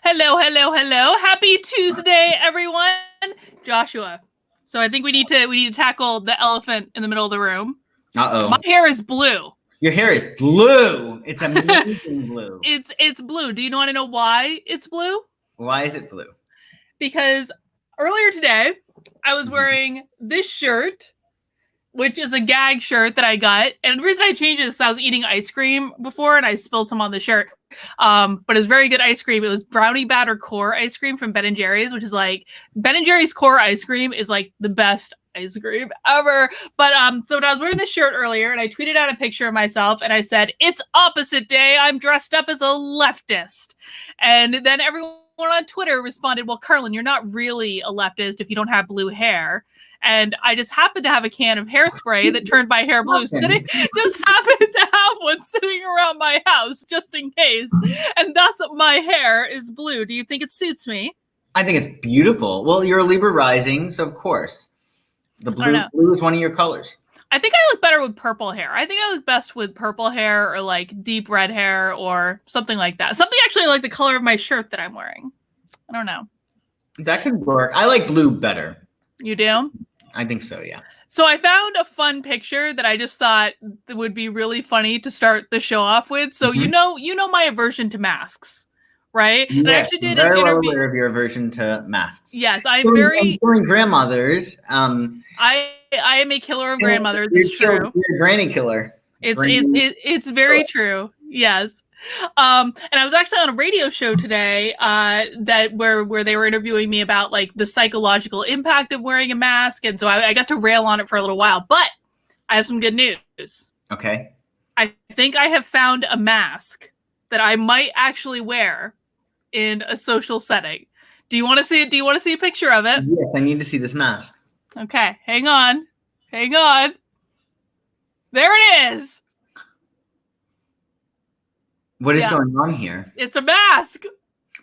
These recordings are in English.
Hello, hello, hello. Happy Tuesday, everyone. Joshua. So I think we need to tackle the elephant in the middle of the room. Uh-oh. My hair is blue. Your hair is blue. It's amazing blue. It's blue. Do you want to know why it's blue? Why is it blue? Because earlier today, I was wearing this shirt, which is a gag shirt that I got. And the reason I changed it is I was eating ice cream before and I spilled some on the shirt. But it was very good ice cream. It was brownie batter core ice cream from Ben & Jerry's, which is like Ben & Jerry's core ice cream is like the best ice cream ever. But so when I was wearing this shirt earlier and I tweeted out a picture of myself and I said, "It's opposite day. I'm dressed up as a leftist." And then everyone on Twitter responded, "Well, Carlin, you're not really a leftist if you don't have blue hair." And I just happened to have a can of hairspray that turned my hair blue. Just happened to have one sitting around my house just in case. And thus my hair is blue. Do you think it suits me? I think it's beautiful. Well, you're a Libra rising, so of course. The blue is one of your colors. I think I look better with purple hair. I think I look best with purple hair or like deep red hair or something like that. Something actually like the color of my shirt that I'm wearing. I don't know. That could work. I like blue better. You do? I think so, yeah. So I found a fun picture that I just thought would be really funny to start the show off with. So you know my aversion to masks, right? Yeah, and I actually did very an well interview. aware of your aversion to masks. Yes, I'm very. During grandmothers. I am a killer of grandmothers. It's true. You're a granny killer. It's very true. Yes. And I was actually on a radio show today where they were interviewing me about like the psychological impact of wearing a mask, and so I got to rail on it for a little while. But I have some good news. Okay. I think I have found a mask that I might actually wear in a social setting. Do you want to see it? Do you want to see a picture of it? Yes, I need to see this mask. Okay, hang on. There it is. What is going on here? It's a mask.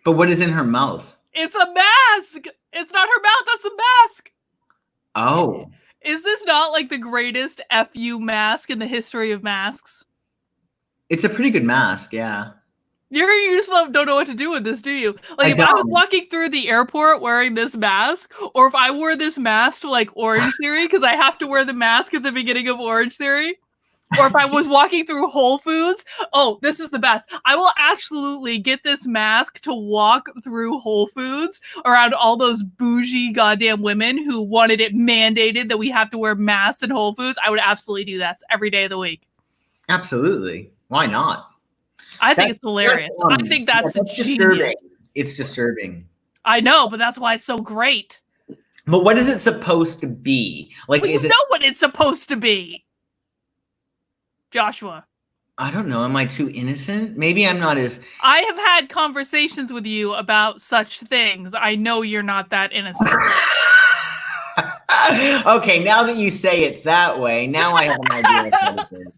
But what is in her mouth? It's a mask. It's not her mouth. That's a mask. Oh. Is this not like the greatest FU mask in the history of masks? It's a pretty good mask, yeah. You just don't know what to do with this, do you? Like, if I was walking through the airport wearing this mask, or if I wore this mask to like Orange Theory, because I have to wear the mask at the beginning of Orange Theory. Or if I was walking through Whole Foods, this is the best. I will absolutely get this mask to walk through Whole Foods around all those bougie goddamn women who wanted it mandated that we have to wear masks in Whole Foods. I would absolutely do that every day of the week. Absolutely. Why not? I think it's hilarious. I think that's disturbing. It's disturbing. I know, but that's why it's so great. But what is it supposed to be? Like, you know what it's supposed to be. Joshua. I don't know. Am I too innocent? Maybe I'm not as... I have had conversations with you about such things. I know you're not that innocent. Okay, now that you say it that way, now I have an idea of what it is.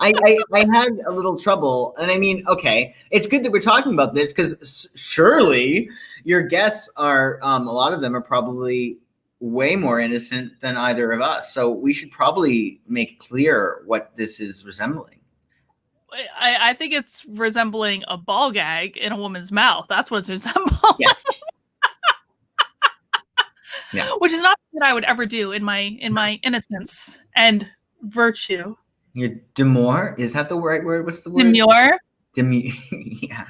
I had a little trouble. And I mean, okay, it's good that we're talking about this because surely your guests are, a lot of them are probably way more innocent than either of us. So we should probably make clear what this is resembling. I think it's resembling a ball gag in a woman's mouth. That's what it's resembling. Yeah. Yeah. Which is not what I would ever do in my innocence and virtue. Your demure? Is that the right word? What's the word? Demure. Yeah.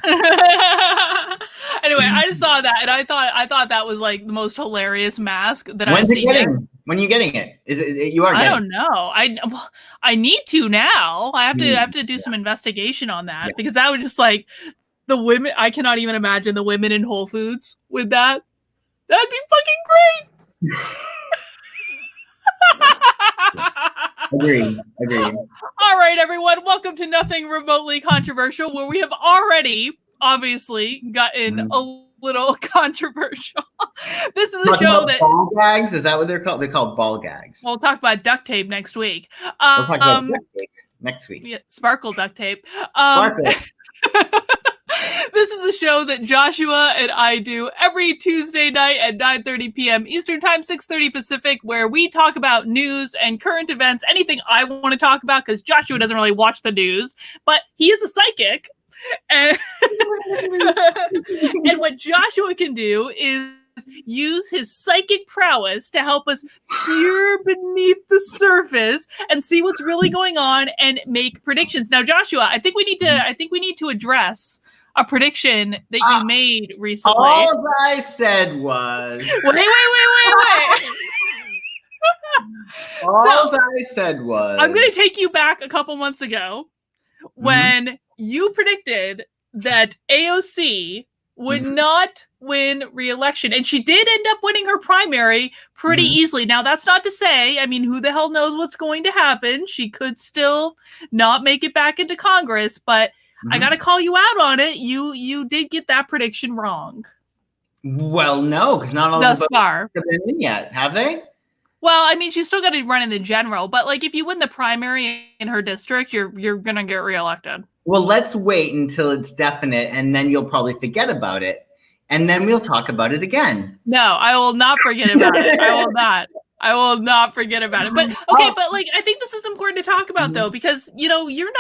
Anyway, I just saw that and I thought that was like the most hilarious mask that I've seen. When are you getting it? Is it you are getting I don't know. I need to now. I have to do some investigation on that because that would just like the women. I cannot even imagine the women in Whole Foods with that. That'd be fucking great. Agreed. All right, everyone. Welcome to Nothing Remotely Controversial, where we have already, obviously, gotten a little controversial. This is a show that... Ball gags? Is that what they're called? They're called ball gags. We'll talk about duct tape next week. We'll talk about duct tape next week. Yeah, sparkle duct tape. Sparkle. This is a show that Joshua and I do every Tuesday night at 9:30 p.m. Eastern Time, 6:30 Pacific, where we talk about news and current events, anything I want to talk about, because Joshua doesn't really watch the news, but he is a psychic. And And what Joshua can do is use his psychic prowess to help us peer beneath the surface and see what's really going on and make predictions. Now, Joshua, I think we need to address a prediction that you made recently. All I said was wait. All I said was I'm going to take you back a couple months ago when you predicted that AOC would not win re-election, and she did end up winning her primary pretty easily. Now, that's not to say, I mean, who the hell knows what's going to happen? She could still not make it back into Congress, but I got to call you out on it. You did get that prediction wrong. Well, no, because not all thus the far have been in yet, have they? Well, I mean, she's still got to run in the general, but like if you win the primary in her district, you're gonna get reelected. Well, let's wait until it's definite, and then you'll probably forget about it, and then we'll talk about it again. No, I will not forget about it. I will not forget about it. But okay, but like I think this is important to talk about though, because you've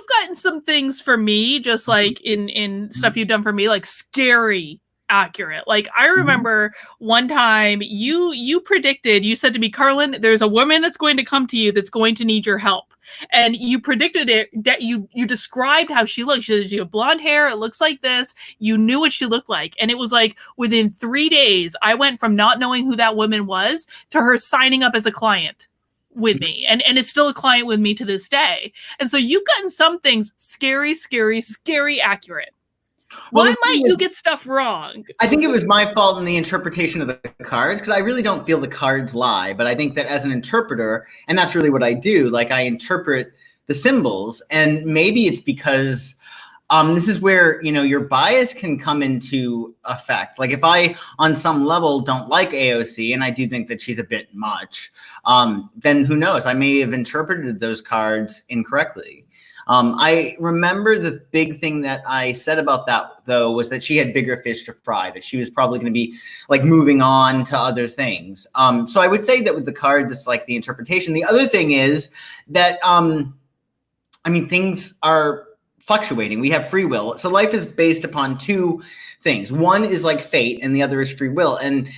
gotten some things for me, just like in stuff you've done for me, like scary accurate. Like I remember one time you predicted, you said to me, Carlin, there's a woman that's going to come to you that's going to need your help. And you predicted it, that you described how she looked. She had blonde hair, it looks like this. You knew what she looked like. And it was like within 3 days, I went from not knowing who that woman was to her signing up as a client with me, and is still a client with me to this day. And so you've gotten some things scary accurate. Why might you get stuff wrong? I think it was my fault in the interpretation of the cards, because I really don't feel the cards lie. But I think that as an interpreter, and that's really what I do, like I interpret the symbols. And maybe it's because this is where, your bias can come into effect. Like if I, on some level, don't like AOC, and I do think that she's a bit much, then who knows? I may have interpreted those cards incorrectly. I remember the big thing that I said about that, though, was that she had bigger fish to fry, that she was probably going to be like moving on to other things. So I would say that with the cards, it's like the interpretation. The other thing is that, things are fluctuating. We have free will. So life is based upon two things. One is like fate and the other is free will. And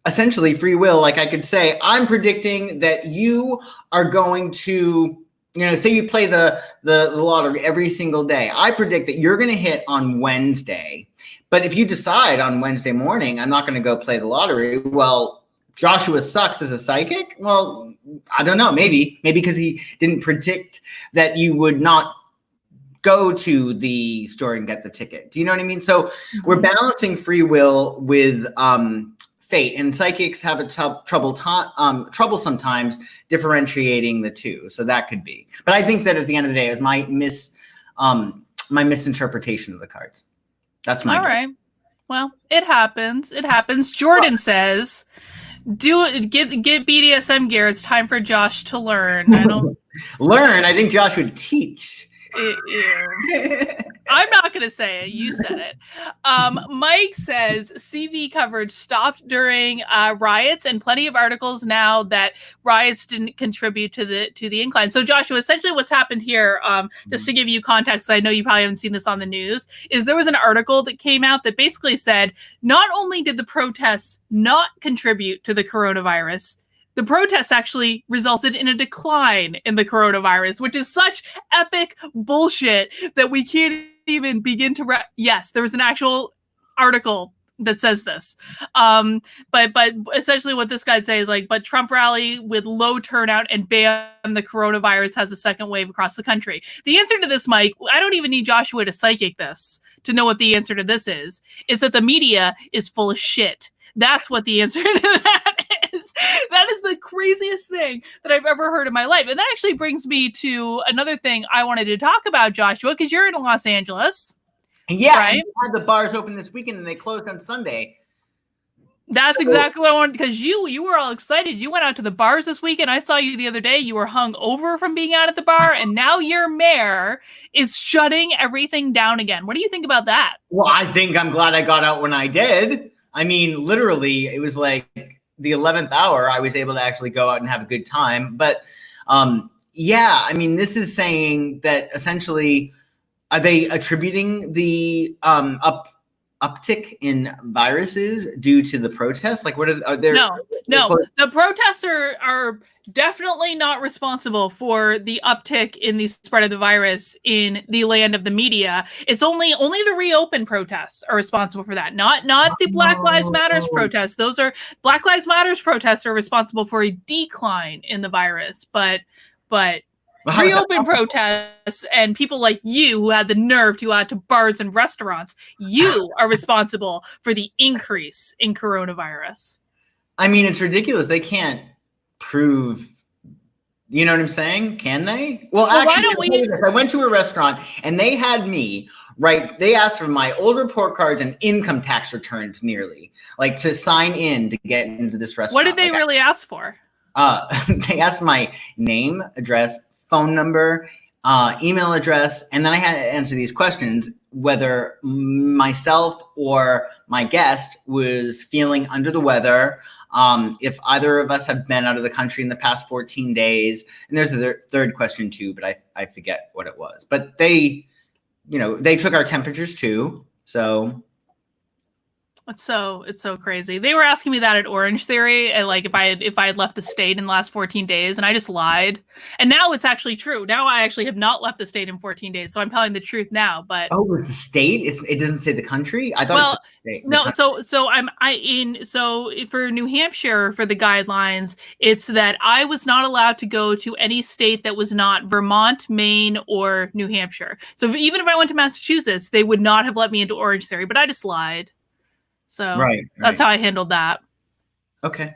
essentially free will, like I could say, I'm predicting that you are going to, say you play the lottery every single day. I predict that you're going to hit on Wednesday. But if you decide on Wednesday morning, I'm not going to go play the lottery, well, Joshua sucks as a psychic? Well, I don't know. Maybe because he didn't predict that you would not go to the store and get the ticket. Do you know what I mean? So we're balancing free will with fate, and psychics have a trouble sometimes differentiating the two. So that could be. But I think that at the end of the day, it was my misinterpretation of the cards. That's my. All right. Well, it happens. Jordan says, get BDSM gear. It's time for Josh to learn. I don't learn. I think Josh would teach. I'm not going to say it. You said it. Mike says CV coverage stopped during riots, and plenty of articles now that riots didn't contribute to the incline. So Joshua, essentially what's happened here, just to give you context, I know you probably haven't seen this on the news, is there was an article that came out that basically said not only did the protests not contribute to the coronavirus, the protests actually resulted in a decline in the coronavirus, which is such epic bullshit that we can't even begin to. Yes, there was an actual article that says this. But essentially what this guy says is like, but Trump rally with low turnout and bam, the coronavirus has a second wave across the country. The answer to this, Mike, I don't even need Joshua to psychic this to know what the answer to this is that the media is full of shit. That's what the answer to that is. That is the craziest thing that I've ever heard in my life. And that actually brings me to another thing I wanted to talk about, Joshua, because you're in Los Angeles. Yeah, right? I had the bars open this weekend and they closed on Sunday. That's exactly what I wanted, because you were all excited. You went out to the bars this weekend. I saw you the other day. You were hung over from being out at the bar, and now your mayor is shutting everything down again. What do you think about that? Well, I think I'm glad I got out when I did. I mean, literally, it was like the 11th hour. I was able to actually go out and have a good time. But yeah, I mean, this is saying that essentially Are they attributing the uptick in viruses due to the protests? Like, what are there? No. The protests are definitely not responsible for the uptick in the spread of the virus in the land of the media. It's only the reopen protests are responsible for that. Not the Black Lives Matters protests. Those are Black Lives Matters protests are responsible for a decline in the virus, but reopen protests and people like you who had the nerve to go out to bars and restaurants, you are responsible for the increase in coronavirus. I mean, it's ridiculous. They can't prove, you know what I'm saying? Can they? Well actually, I went to a restaurant and they had me, right? They asked for my old report cards and income tax returns nearly, like to sign in to get into this restaurant. What did they really ask for? They asked my name, address, phone number, email address, and then I had to answer these questions, whether myself or my guest was feeling under the weather, if either of us have been out of the country in the past 14 days. And there's a third question too, but I forget what it was. But they took our temperatures too. So it's so crazy. They were asking me that at Orange Theory, and like if I had left the state in the last 14 days, and I just lied. And now it's actually true. Now I actually have not left the state in 14 days, so I'm telling the truth now. But it was the state. It doesn't say the country. I thought it no. So for New Hampshire, for the guidelines, it's that I was not allowed to go to any state that was not Vermont, Maine, or New Hampshire. So even if I went to Massachusetts, they would not have let me into Orange Theory. But I just lied. So right. That's how I handled that. Okay.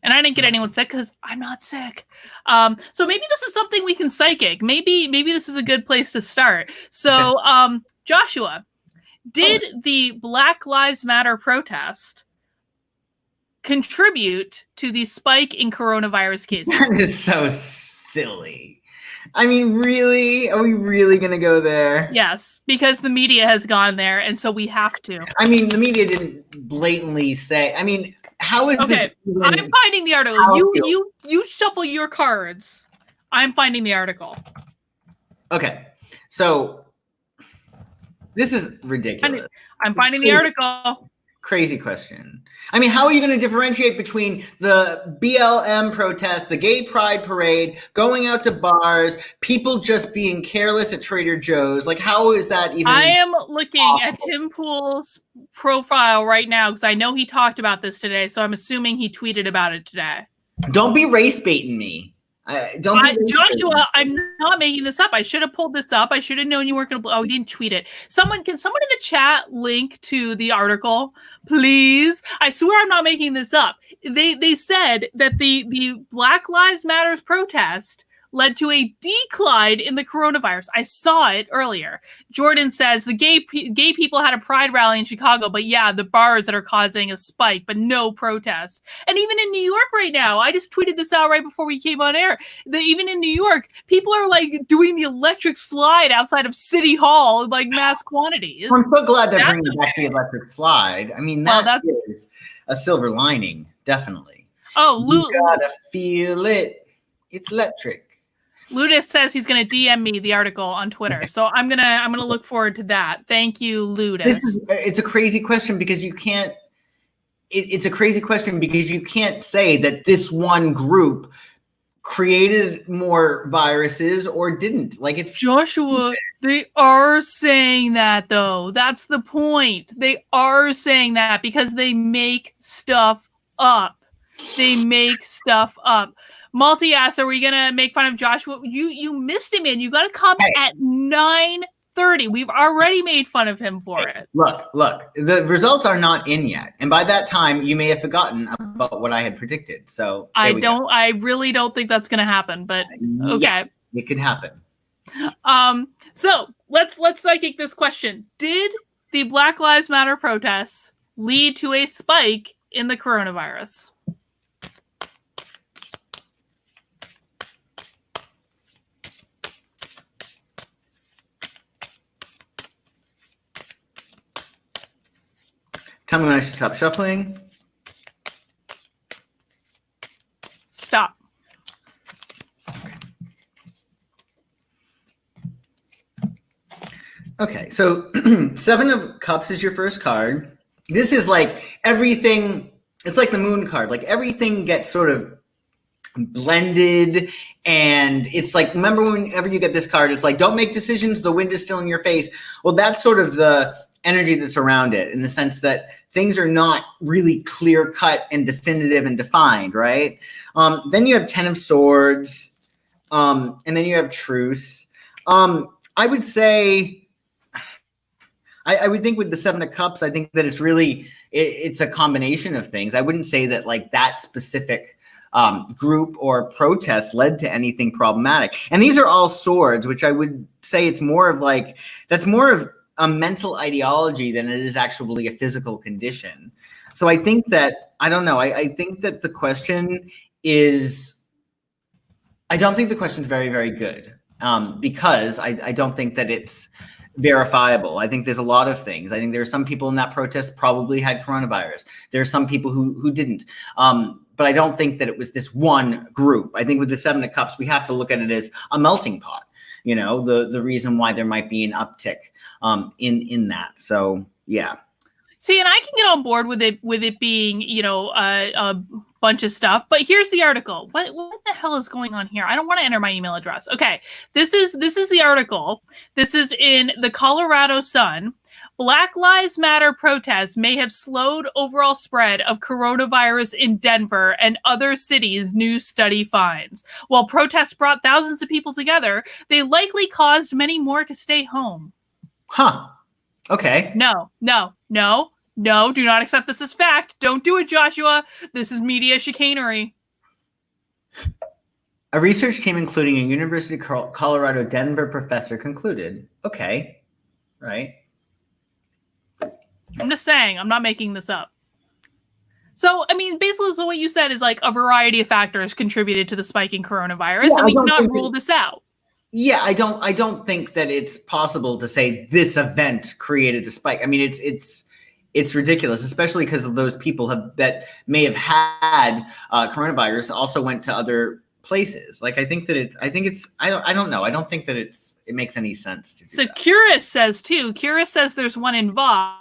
And I didn't get anyone sick because I'm not sick. So maybe this is something we can psychic. Maybe this is a good place to start. So, Joshua, did the Black Lives Matter protest contribute to the spike in coronavirus cases? That is so silly. I mean, really? Are we really going to go there? Yes, because the media has gone there, and so we have to. I mean, the media didn't blatantly say. I mean, how is this? I'm finding the article. You shuffle your cards. I'm finding the article. Okay, so this is ridiculous. I'm finding the article. Crazy question. I mean, how are you going to differentiate between the BLM protest, the gay pride parade, going out to bars, people just being careless at Trader Joe's? Like, how is that even? I am looking at Tim Pool's profile right now because I know he talked about this today, so I'm assuming he tweeted about it today. Don't be race baiting me. Joshua, I'm not making this up. I should have pulled this up. I should have known you weren't going to. Oh, you didn't tweet it. Someone in the chat link to the article, please? I swear I'm not making this up. They said that the Black Lives Matter protest led to a decline in the coronavirus. I saw it earlier. Jordan says the gay people had a pride rally in Chicago, but yeah, the bars that are causing a spike, but no protests. And even in New York right now, I just tweeted this out right before we came on air, that even in New York, people are like doing the electric slide outside of City Hall, like mass quantities. I'm so glad they're bringing back the electric slide. I mean, that is a silver lining, definitely. Oh, you gotta feel it. It's electric. Ludus says he's going to DM me the article on Twitter, so I'm gonna look forward to that. Thank you, Ludus. It's a crazy question because you can't. It's a crazy question because you can't say that this one group created more viruses or didn't. Like, it's Joshua. They are saying that though. That's the point. They are saying that because they make stuff up. They make stuff up. Malty asks, are we gonna make fun of Joshua? You missed him in. You gotta come at 9:30. We've already made fun of him for it. Look. The results are not in yet. And by that time, you may have forgotten about what I had predicted. So I really don't think that's gonna happen, but okay. Yeah, it could happen. So let's psychic this question. Did the Black Lives Matter protests lead to a spike in the coronavirus? Tell me when I should stop shuffling. Stop. Okay, so Seven of Cups is your first card. This is like everything. It's like the Moon card. Like everything gets sort of blended, and it's like, remember whenever you get this card, it's like, don't make decisions, the wind is still in your face. Well, that's sort of the energy that's around it, in the sense that things are not really clear cut and definitive and defined, right? Then you have Ten of Swords, and then you have Truce. I would say, I would think with the Seven of Cups, I think that it's really, it's a combination of things. I wouldn't say that like that specific group or protest led to anything problematic. And these are all swords, which I would say it's more of like, that's more of a mental ideology than it is actually a physical condition. So I think that, I don't know, I think that the question is, I don't think the question is very, very good, because I don't think that it's verifiable. I think there's a lot of things. I think there are some people in that protest probably had coronavirus. There are some people who didn't. But I don't think that it was this one group. I think with the Seven of Cups, we have to look at it as a melting pot. You know, the reason why there might be an uptick in that. So yeah. See, and I can get on board with it being, you know, a bunch of stuff. But here's the article. What the hell is going on here? I don't want to enter my email address. Okay, this is the article. This is in the Colorado Sun. Black Lives Matter protests may have slowed overall spread of coronavirus in Denver and other cities, new study finds. While protests brought thousands of people together, they likely caused many more to stay home. Huh. Okay. No, do not accept this as fact. Don't do it, Joshua. This is media chicanery. A research team including a University of Colorado Denver professor concluded. Okay. Right. I'm just saying, I'm not making this up. So, I mean, basically, so what you said is like a variety of factors contributed to the spike in coronavirus, and we cannot rule this out. Yeah, I don't think that it's possible to say this event created a spike. I mean, it's ridiculous, especially because of those people that may have had coronavirus also went to other places. Like, I think that I don't know. I don't think that it makes any sense to do So that. Curtis says there's one in Vox.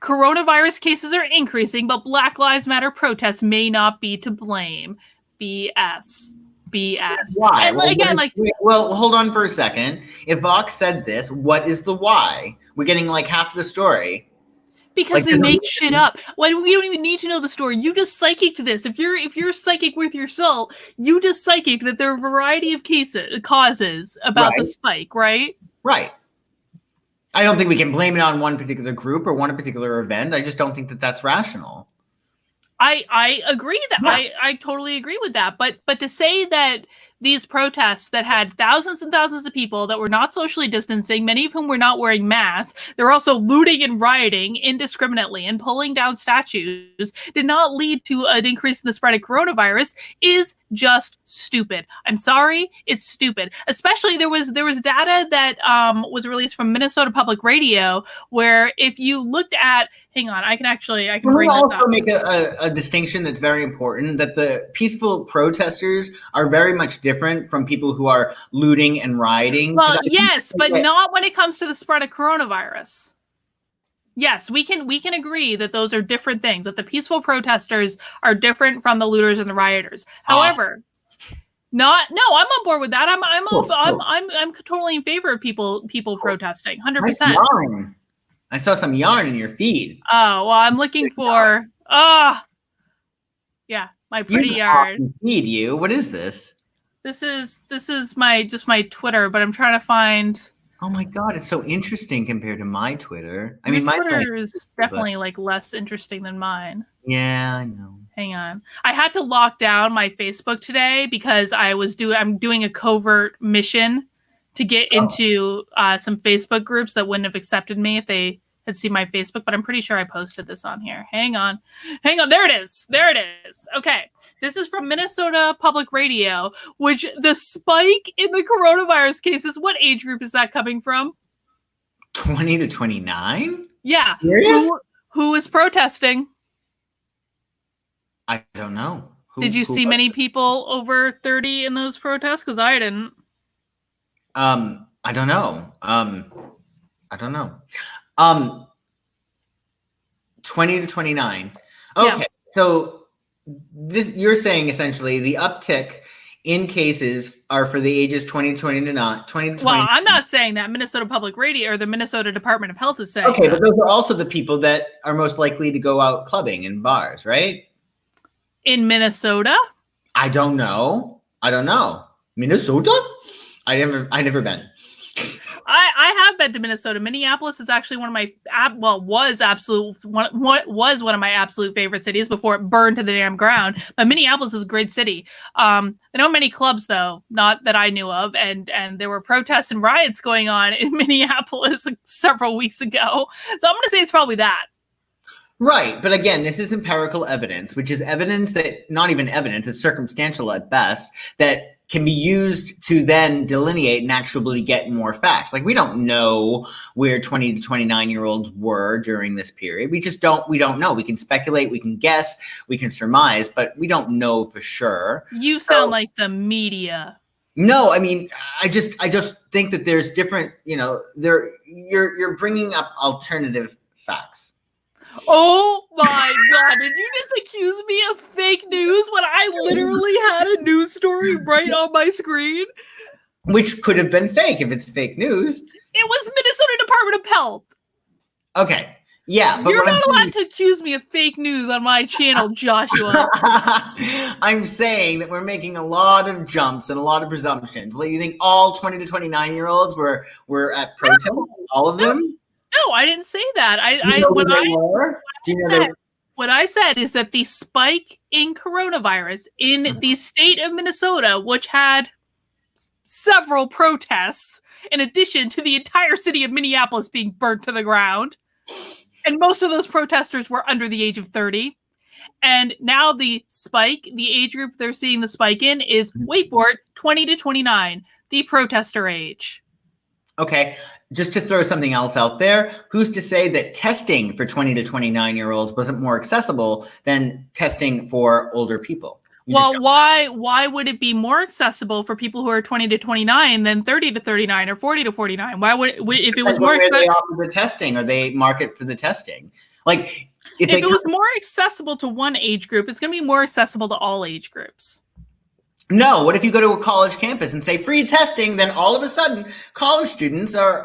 Coronavirus cases are increasing, but Black Lives Matter protests may not be to blame. BS. Why? And again, well, hold on for a second. If Vox said this, what is the why? We're getting like half the story. Because they make shit up. Well, we don't even need to know the story. You just psychicked this. If you're psychic with your soul, you just psychicked that there are a variety of causes about the spike, right? Right. I don't think we can blame it on one particular group or one particular event. I just don't think that that's rational. I agree that yeah. I totally agree with that. But to say that these protests that had thousands and thousands of people that were not socially distancing, many of whom were not wearing masks, they're also looting and rioting indiscriminately and pulling down statues, did not lead to an increase in the spread of coronavirus is just stupid. I'm sorry, it's stupid. Especially there was data that was released from Minnesota Public Radio where if you looked at, hang on, I can bring this up. Make a distinction that's very important, that the peaceful protesters are very much different from people who are looting and rioting. Well, yes, but not when it comes to the spread of coronavirus. Yes, we can agree that those are different things, that the peaceful protesters are different from the looters and the rioters. However, I'm on board with that. I'm totally in favor of people protesting, 100%. I saw some yarn in your feed. Oh, well, I'm looking for yeah, my pretty yarn. Feed you. What is this? This is my Twitter, but I'm trying to find. Oh my god, it's so interesting compared to my Twitter. I mean, my Twitter is definitely like less interesting than mine. Yeah, I know. Hang on. I had to lock down my Facebook today because I'm doing a covert mission to get into some Facebook groups that wouldn't have accepted me if they had seen my Facebook, but I'm pretty sure I posted this on here. Hang on. There it is. Okay. This is from Minnesota Public Radio, which the spike in the coronavirus cases, what age group is that coming from? 20 to 29? Yeah. Serious? Who is protesting? I don't know. Did you see many people over 30 in those protests? Because I didn't. I don't know. I don't know. 20 to 29. Yeah. Okay. So this you're saying essentially the uptick in cases are for the ages 20 to 20 to not 20 to 20. Well, I'm not saying that. Minnesota Public Radio or the Minnesota Department of Health is saying Okay, that. but those are also the people that are most likely to go out clubbing in bars, right? In Minnesota? I don't know. Minnesota? I never been. I have been to Minnesota. Minneapolis is actually one of my was one of my absolute favorite cities before it burned to the damn ground. But Minneapolis is a great city. I know many clubs though, not that I knew of, and there were protests and riots going on in Minneapolis several weeks ago. So I'm going to say it's probably that. Right, but again, this is empirical evidence, which is evidence that not even evidence, it's circumstantial at best, that can be used to then delineate and actually get more facts. Like we don't know where 20 to 29-year-olds were during this period. We don't know. We can speculate, we can guess, we can surmise, but we don't know for sure. You sound like the media. No, I mean, I just think that there's different, you're bringing up alternative facts. Oh my God, did you just accuse me of fake news when I literally had a news story right on my screen? Which could have been fake if it's fake news. It was Minnesota Department of Health. Okay. Yeah, but you're not allowed to accuse me of fake news on my channel, Joshua. I'm saying that we're making a lot of jumps and a lot of presumptions. Like you think all 20 to 29-year-olds were at protest? No. All of them? No, I didn't say that. What I said is that the spike in coronavirus in the state of Minnesota, which had several protests, in addition to the entire city of Minneapolis being burnt to the ground, and most of those protesters were under the age of 30. And now the age group they're seeing the spike in is, wait for it, 20 to 29, the protester age. Okay, just to throw something else out there, who's to say that testing for 20 to 29-year-olds wasn't more accessible than testing for older people? Well, why would it be more accessible for people who are 20 to 29 than 30 to 39 or 40 to 49? Why would if it was more accessible? They offer the testing or they market for the testing. Like if it was more accessible to one age group, it's going to be more accessible to all age groups. No, what if you go to a college campus and say free testing, then all of a sudden college students have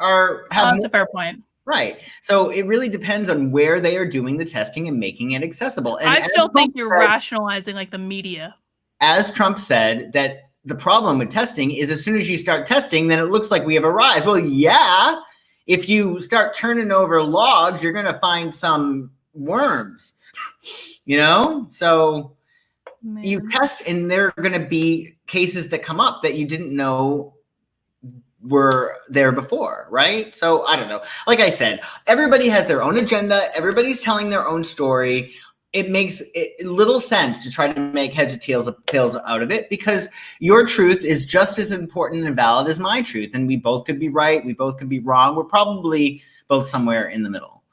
that's a fair point. Right. So it really depends on where they are doing the testing and making it accessible. And I still think you're rationalizing like the media. As Trump said, that the problem with testing is as soon as you start testing, then it looks like we have a rise. Well, yeah, if you start turning over logs, you're going to find some worms, So Man. You test and there are going to be cases that come up that you didn't know were there before, right? So I don't know. Like I said, everybody has their own agenda. Everybody's telling their own story. It makes little sense to try to make heads or tails out of it because your truth is just as important and valid as my truth. And we both could be right. We both could be wrong. We're probably both somewhere in the middle.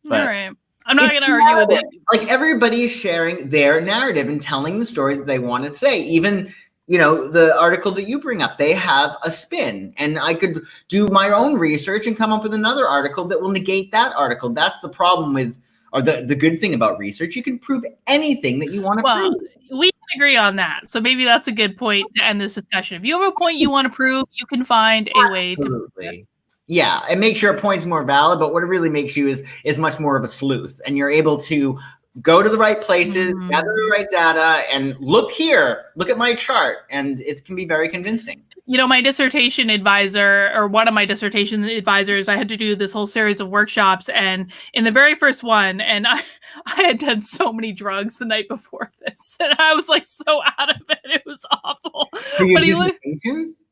But all right. I'm not going to argue with it. Like everybody is sharing their narrative and telling the story that they want to say. Even, the article that you bring up, they have a spin. And I could do my own research and come up with another article that will negate that article. That's the problem with, or the good thing about research. You can prove anything that you want to prove. We can agree on that. So maybe that's a good point to end this discussion. If you have a point you want to prove, you can find a way to prove it. Yeah, it makes your points more valid, but what it really makes you is much more of a sleuth, and you're able to go to the right places, gather the right data, and look at my chart, and it can be very convincing. My dissertation advisor, or one of my dissertation advisors, I had to do this whole series of workshops, and in the very first one, and I had done so many drugs the night before this, and I was like so out of it. It was awful.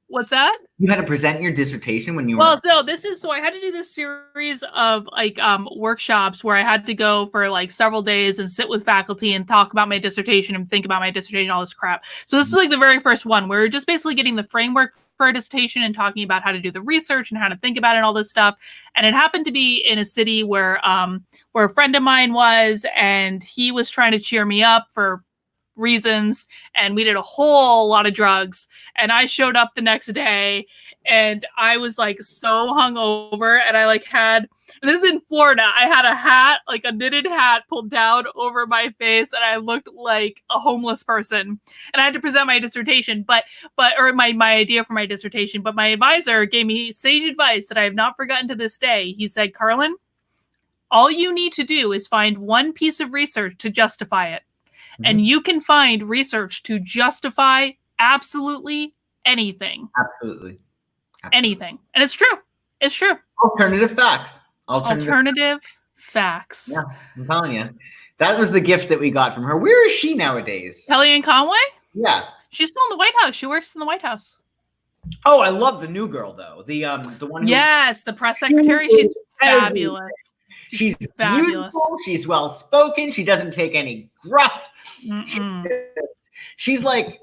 What's that? You had to present your dissertation when you were... Well, so I had to do this series of workshops where I had to go for like several days and sit with faculty and talk about my dissertation and think about my dissertation, all this crap. So this is like the very first one where we're just basically getting the framework for a dissertation and talking about how to do the research and how to think about it and all this stuff. And it happened to be in a city where a friend of mine was, and he was trying to cheer me up for reasons, and we did a whole lot of drugs. And I showed up the next day, and I was like so hungover, and I like had, and this is in Florida, I had a hat, like a knitted hat pulled down over my face, and I looked like a homeless person. And I had to present my dissertation, or my idea for my dissertation. But my advisor gave me sage advice that I have not forgotten to this day. He said, Carlin, all you need to do is find one piece of research to justify it. Mm-hmm. And you can find research to justify absolutely anything. Absolutely. Anything. And it's true. It's true. Alternative facts. Alternative facts. Yeah, I'm telling you. That was the gift that we got from her. Where is she nowadays? Kellyanne Conway? Yeah. She's still in the White House. She works in the White House. Oh, I love the new girl, though. The one. Yes, the press secretary. She's fabulous. She's fabulous. Beautiful. She's well spoken. She doesn't take any gruff. She's like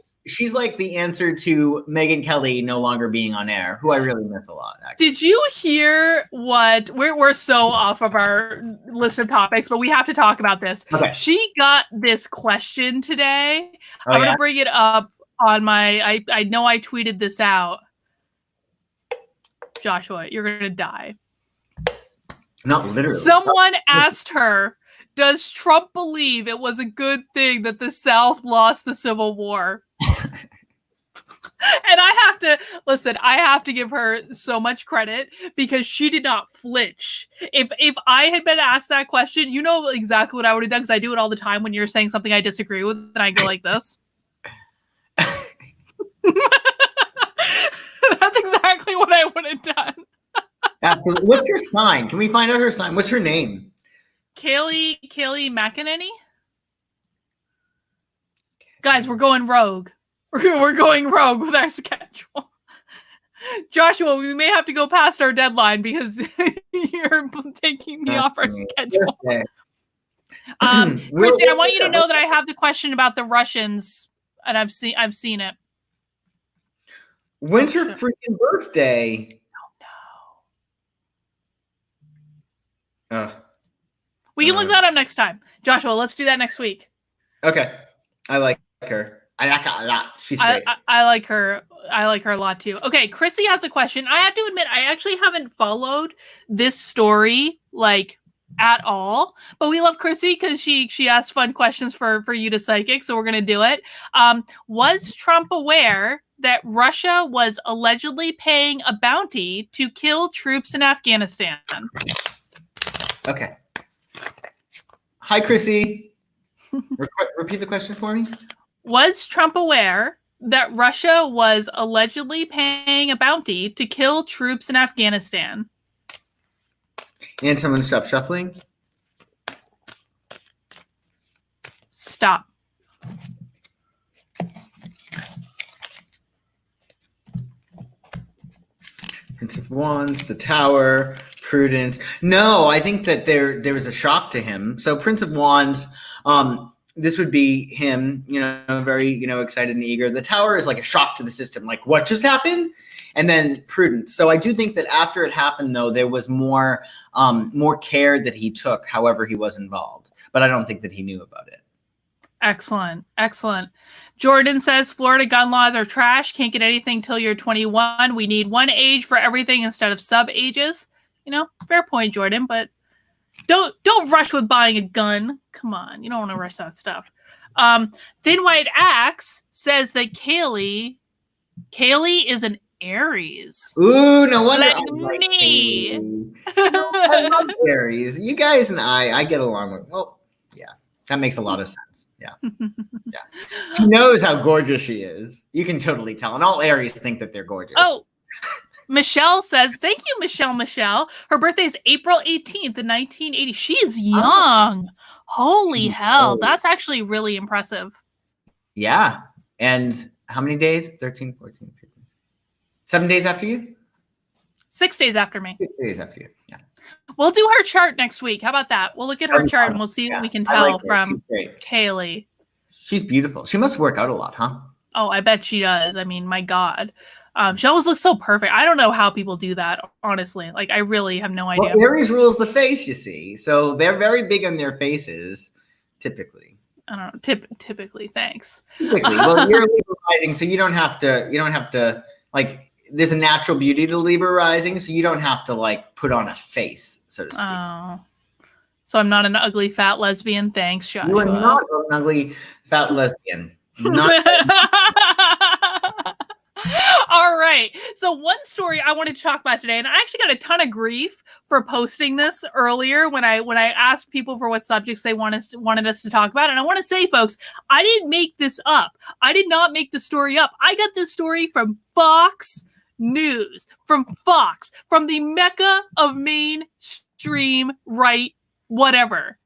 the answer to Megyn Kelly no longer being on air, who I really miss a lot. Actually. Did you hear what we're so off of our list of topics, but we have to talk about this. Okay. She got this question today. I'm gonna bring it up on my. I know I tweeted this out. Joshua, you're gonna die. Not literally. Someone asked her, does Trump believe it was a good thing that the South lost the Civil War? And I have to give her so much credit because she did not flinch. If I had been asked that question, you know exactly what I would have done, because I do it all the time when you're saying something I disagree with, and I go like this. That's exactly what I would have done. Absolutely. What's her sign? Can we find out her sign? What's her name? Kaylee McEnany? Guys, we're going rogue. We're going rogue with our schedule. Joshua, we may have to go past our deadline because you're taking me off our schedule. Christy, I want you to know that I have the question about the Russians, and I've seen it. When's her freaking birthday? We can look that up next time. Joshua, let's do that next week. Okay. I like her. I like her a lot. She's great. I like her. I like her a lot too. Okay, Chrissy has a question. I have to admit, I actually haven't followed this story like at all. But we love Chrissy because she asked fun questions for you to psychic, so we're gonna do it. Was Trump aware that Russia was allegedly paying a bounty to kill troops in Afghanistan? Okay. Hi, Chrissy. Repeat the question for me. Was Trump aware that Russia was allegedly paying a bounty to kill troops in Afghanistan? And someone stop shuffling. Stop. Prince of Wands, the Tower, Prudence. No, I think that there was a shock to him. So Prince of Wands, this would be him, very, excited and eager. The Tower is like a shock to the system, like what just happened? And then Prudence. So I do think that after it happened, though, there was more care that he took, however he was involved. But I don't think that he knew about it. Excellent. Jordan says Florida gun laws are trash. Can't get anything till you're 21. We need one age for everything instead of sub ages. Fair point, Jordan, but don't rush with buying a gun. Come on, you don't want to rush that stuff. Thin White Axe says that Kaylee is an Aries. Ooh, no wonder. Like me. I love Aries. You guys and I get along with. Well, yeah, that makes a lot of sense. Yeah. She knows how gorgeous she is. You can totally tell. And all Aries think that they're gorgeous. Oh, Michelle says, thank you, Michelle. Her birthday is April 18th in 1980. She's young. Holy hell. That's actually really impressive. Yeah. And how many days? 13, 14, 15. 7 days after you? 6 days after me. 6 days after you. Yeah. We'll do her chart next week. How about that? We'll look at her chart and we'll see what we can tell from Kaylee. She's beautiful. She must work out a lot, huh? Oh, I bet she does. I mean, my God. She always looks so perfect. I don't know how people do that, honestly. Like, I really have no idea. Well, Aries rules the face, you see. So they're very big on their faces, typically. I don't know. Typically, thanks. Typically, well, you're Libra rising, so you don't have to like. There's a natural beauty to Libra rising, so you don't have to like put on a face, so to speak. Oh, so I'm not an ugly fat lesbian. Thanks, Joshua. You are not an ugly fat lesbian. Not. All right. So one story I wanted to talk about today, and I actually got a ton of grief for posting this earlier when I asked people for what subjects they wanted us to talk about. And I want to say, folks, I didn't make this up. I did not make the story up. I got this story from Fox News, from Fox, from the mecca of mainstream right whatever.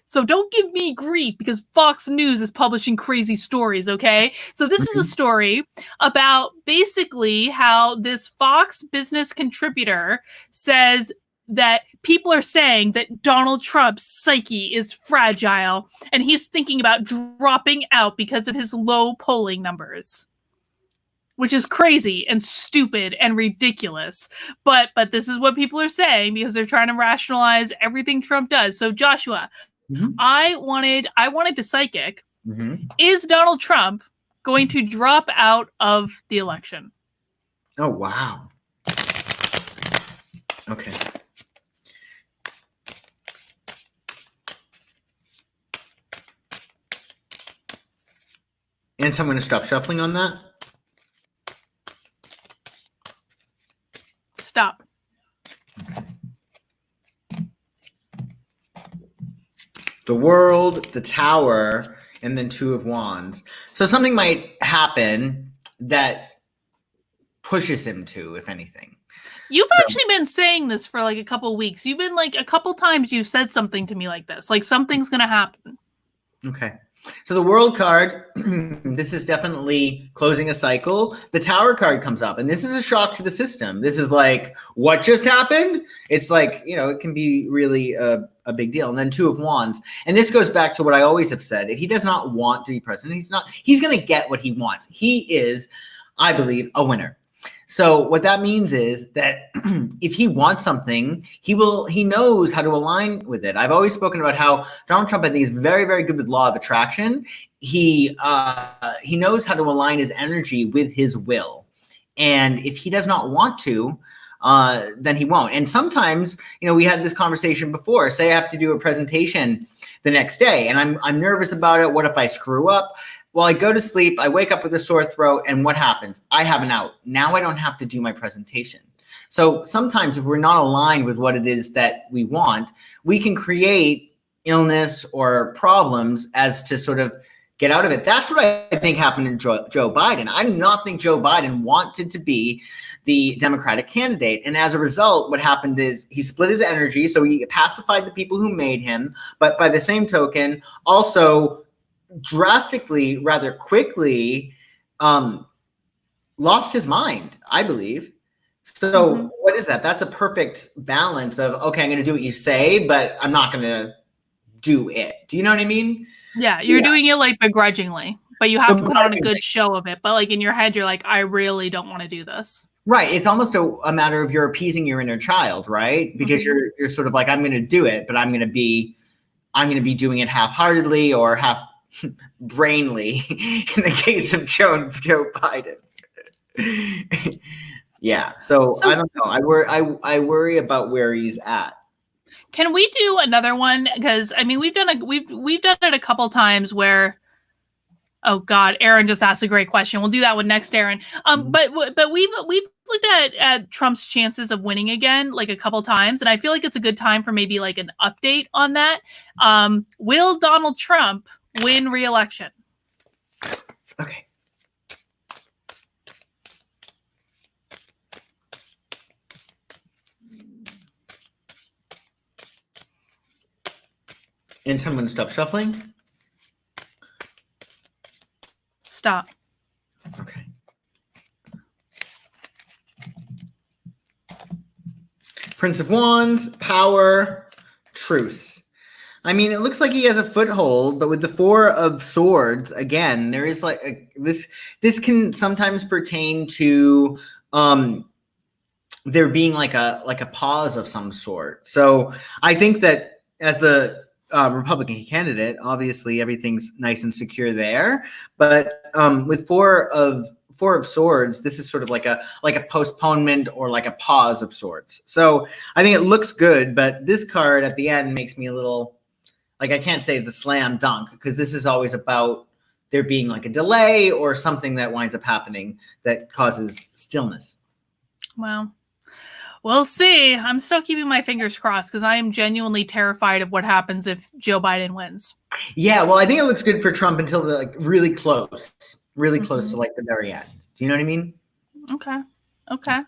So don't give me grief because Fox News is publishing crazy stories, okay? So this is a story about basically how this Fox business contributor says that people are saying that Donald Trump's psyche is fragile and he's thinking about dropping out because of his low polling numbers. Which is crazy and stupid and ridiculous. But this is what people are saying because they're trying to rationalize everything Trump does. So Joshua, I wanted to psychic. Is Donald Trump going to drop out of the election? Oh, wow. Okay. And so I'm going to stop shuffling on that. Stop. The World, the Tower, and then Two of Wands. So something might happen that pushes him to, if anything. You've actually been saying this for like a couple weeks. You've been like a couple times you've said something to me like this. Like something's going to happen. Okay. So the World card, this is definitely closing a cycle. The Tower card comes up, and this is a shock to the system. This is like, what just happened? It's like, it can be really a big deal. And then Two of Wands. And this goes back to what I always have said. If he does not want to be president, he's going to get what he wants. He is, I believe, a winner. So what that means is that if he wants something, he knows how to align with it. I've always spoken about how Donald Trump, I think, is very, very good with law of attraction. He knows how to align his energy with his will. And if he does not want to, then he won't. And sometimes, we had this conversation before. Say I have to do a presentation the next day and I'm nervous about it. What if I screw up? Well, I go to sleep, I wake up with a sore throat, and what happens? I have an out. Now I don't have to do my presentation. So sometimes if we're not aligned with what it is that we want, we can create illness or problems as to sort of get out of it. That's what I think happened in Joe Biden. I do not think Joe Biden wanted to be the Democratic candidate. And as a result, what happened is he split his energy. So he pacified the people who made him. But by the same token, also drastically, rather quickly, lost his mind, I believe. So what is that? That's a perfect balance of, okay, I'm going to do what you say, but I'm not going to do it. Do you know what I mean? Yeah, you're doing it like begrudgingly, but you have to put on a good show of it. But like in your head, you're like, I really don't want to do this. Right. It's almost a matter of you're appeasing your inner child, right? Because you're sort of like, I'm going to do it, but I'm going to be doing it half-heartedly or half brainly in the case of Joe Biden. Yeah. So I don't know. I worry about where he's at. Can we do another one? Because I mean, we've done it a couple times where, oh God, Aaron just asked a great question. We'll do that one next, Aaron. But we've looked at Trump's chances of winning again like a couple times, and I feel like it's a good time for maybe like an update on that. Will Donald Trump win re-election? Okay. And so I'm going to stop shuffling. Stop. Okay. Prince of Wands, power, truce. I mean, it looks like he has a foothold, but with the Four of Swords, again, there is like this can sometimes pertain to there being like a pause of some sort. So I think that as the Republican candidate. Obviously, everything's nice and secure there. But with Four of Swords, this is sort of like a postponement or like a pause of sorts. So I think it looks good, but this card at the end makes me a little like, I can't say it's a slam dunk, because this is always about there being like a delay or something that winds up happening that causes stillness. Well, we'll see. I'm still keeping my fingers crossed because I am genuinely terrified of what happens if Joe Biden wins. Yeah, well, I think it looks good for Trump until the like really close to like the very end. Do you know what I mean? Okay.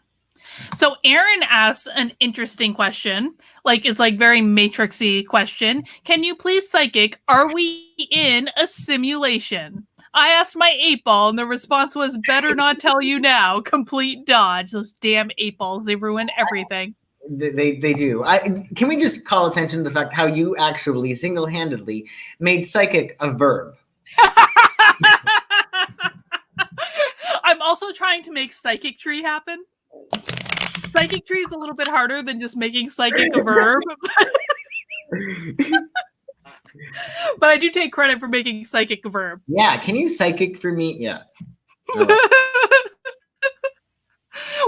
So Aaron asks an interesting question. Like, it's like very matrixy question. Can you please psychic, are we in a simulation? I asked my 8-ball and the response was, better not tell you now. Complete dodge. Those damn 8-balls, they ruin everything. They do. Can we just call attention to the fact how you actually single-handedly made psychic a verb? I'm also trying to make psychic tree happen. Psychic tree is a little bit harder than just making psychic a verb. But I do take credit for making psychic a verb. Yeah, can you psychic for me? Yeah. Well,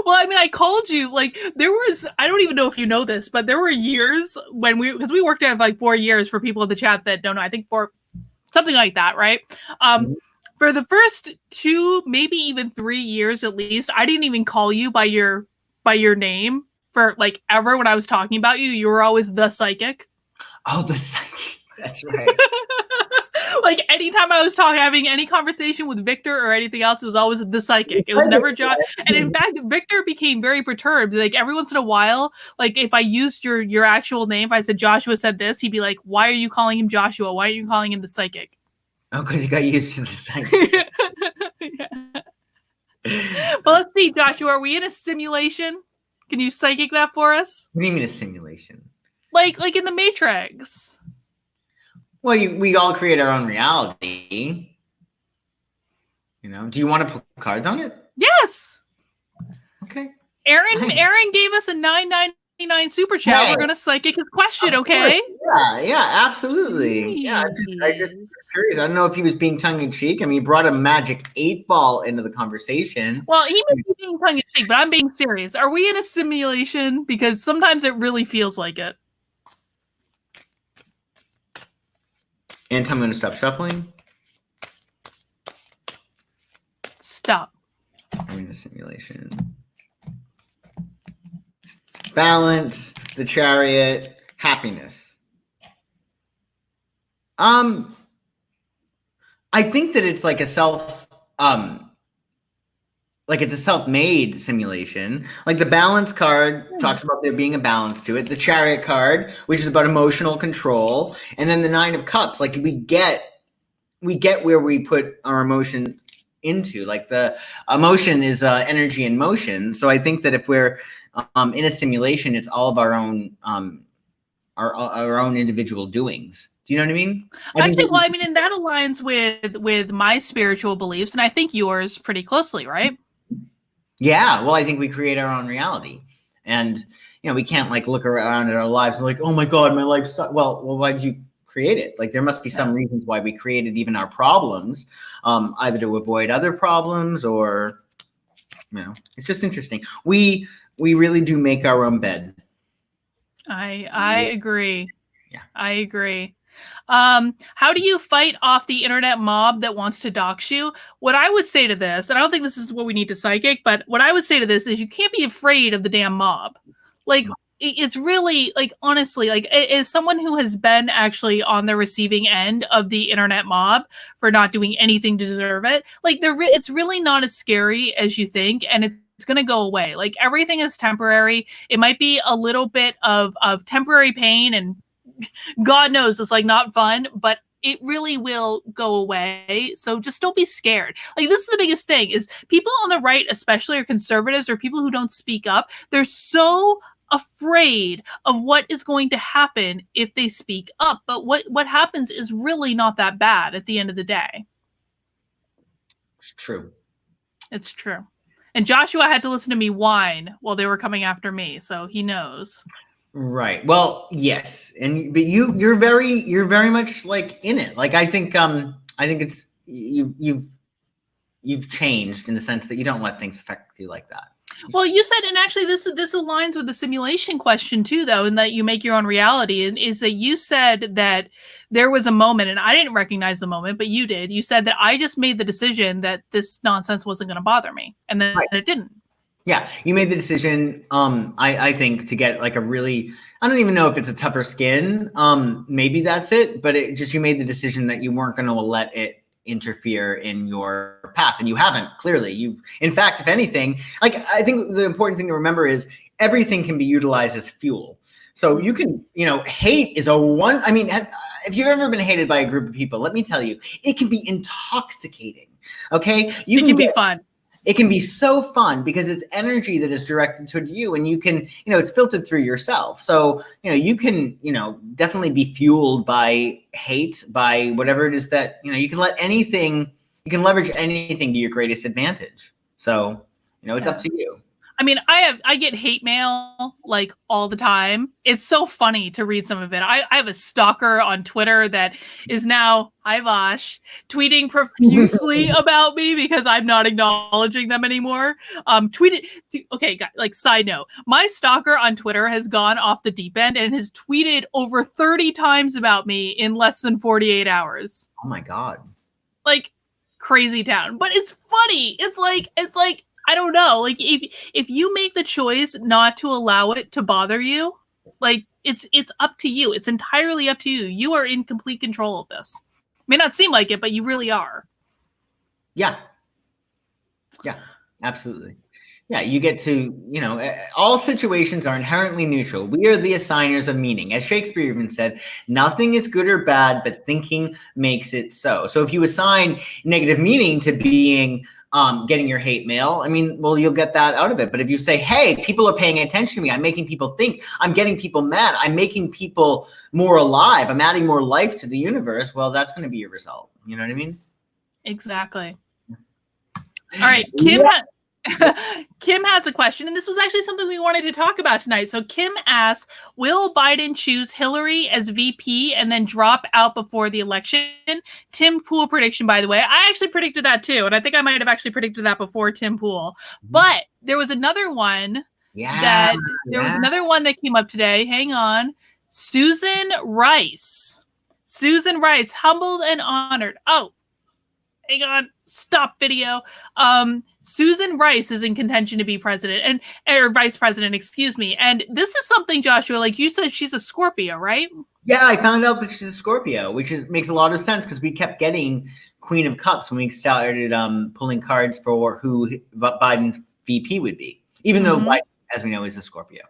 I mean, I called you, like, there was, I don't even know if you know this, but there were years when because we worked at like 4 years for people in the chat that don't know, I think for something like that, right? For the first 2, maybe even 3 years at least, I didn't even call you by your name for like ever when I was talking about you. You were always the psychic. Oh, the psychic. That's right. Like anytime I was having any conversation with Victor or anything else, it was always the psychic. It was never Josh. And in fact, Victor became very perturbed. Like every once in a while, like if I used your actual name, if I said Joshua said this, he'd be like, "Why are you calling him Joshua? Why are you calling him the psychic?" Oh, because you got used to the psychic. Yeah. But let's see, Joshua, are we in a simulation? Can you psychic that for us? What do you mean a simulation? Like in the Matrix. Well, we all create our own reality. You know, do you want to put cards on it? Yes. Okay. Aaron gave us a $9.99 super chat. Yeah. We're gonna psychic his question, okay? Yeah, absolutely. Yeah, I just curious. I don't know if he was being tongue in cheek. I mean, he brought a magic 8-ball into the conversation. Well, he may be being tongue in cheek, but I'm being serious. Are we in a simulation? Because sometimes it really feels like it. And I'm going to stop shuffling. Stop. I'm in a simulation. Balance, the Chariot, happiness. I think that it's like a it's a self-made simulation. Like the balance card talks about there being a balance to it. The Chariot card, which is about emotional control, and then the 9 of Cups. Like we get where we put our emotion into. Like the emotion is energy in motion. So I think that if we're in a simulation, it's all of our own our own individual doings. Do you know what I mean? Actually, well, I mean, and that aligns with my spiritual beliefs, and I think yours pretty closely, right? Yeah, well, I think we create our own reality, and we can't like look around at our lives and like, oh my God, my life sucks. Well, why did you create it? Like there must be some reasons why we created even our problems, either to avoid other problems or, it's just interesting. We really do make our own bed. I agree. Yeah, I agree. How do you fight off the internet mob that wants to dox you? What I would say to this, and I don't think this is what we need to psychic, but what I would say to this is you can't be afraid of the damn mob. Like, it's really, like, honestly, like, as someone who has been actually on the receiving end of the internet mob for not doing anything to deserve it, like, it's really not as scary as you think, and it's going to go away. Like, everything is temporary. It might be a little bit of temporary pain, and God knows it's like not fun, but it really will go away. So just don't be scared. Like this is the biggest thing is people on the right, especially, or conservatives or people who don't speak up. They're so afraid of what is going to happen if they speak up. But what happens is really not that bad at the end of the day. It's true. It's true. And Joshua had to listen to me whine while they were coming after me. So he knows. Right. Well, yes, but you're very much like in it. Like I think it's you've changed in the sense that you don't let things affect you like that. Well, you said, and actually this aligns with the simulation question too, though, in that you make your own reality, and is that you said that there was a moment, and I didn't recognize the moment, but you did. You said that I just made the decision that this nonsense wasn't going to bother me, and then it didn't. Yeah, you made the decision. I think to get like a really, I don't even know if it's a tougher skin. Maybe that's it, but you made the decision that you weren't going to let it interfere in your path, and you haven't. Clearly, in fact, if anything, like I think the important thing to remember is everything can be utilized as fuel. So you can, hate is I mean, if you've ever been hated by a group of people, let me tell you, it can be intoxicating. Okay, it can be fun. It can be so fun because it's energy that is directed toward you, and you can, it's filtered through yourself. So, you can, definitely be fueled by hate, by whatever it is that, you can leverage anything to your greatest advantage. So, it's up to you. I mean, I get hate mail like all the time. It's so funny to read some of it. I have a stalker on Twitter that is now, hi Vosh, tweeting profusely about me because I'm not acknowledging them anymore. Okay, like side note, my stalker on Twitter has gone off the deep end and has tweeted over 30 times about me in less than 48 hours. Oh my God. Like crazy town. But it's funny. It's like I don't know. Like if you make the choice not to allow it to bother you, like it's up to you. It's entirely up to you. You are in complete control of this. May not seem like it, but you really are. Yeah. Yeah, absolutely. Yeah, you get to, all situations are inherently neutral. We are the assigners of meaning. As Shakespeare even said, nothing is good or bad, but thinking makes it so. So if you assign negative meaning to being getting your hate mail, I mean, well, you'll get that out of it. But if you say, hey, people are paying attention to me, I'm making people think, I'm getting people mad, I'm making people more alive, I'm adding more life to the universe, well, that's going to be your result. You know what I mean? Exactly. All right, Kim has a question, and this was actually something we wanted to talk about tonight. So Kim asks, will Biden choose Hillary as VP and then drop out before the election? Tim Pool prediction, by the way. I actually predicted that too, and I think I might have actually predicted that before Tim Pool. But there was another one was another one that came up today. Hang on. Susan Rice. Susan Rice, humbled and honored. Oh, hang on. Stop video. Susan Rice is in contention to be president or vice president, excuse me. And this is something, Joshua, like you said, she's a Scorpio, right? Yeah, I found out that she's a Scorpio, which makes a lot of sense because we kept getting Queen of Cups when we started pulling cards for who Biden's VP would be, even though Biden, as we know, is a Scorpio.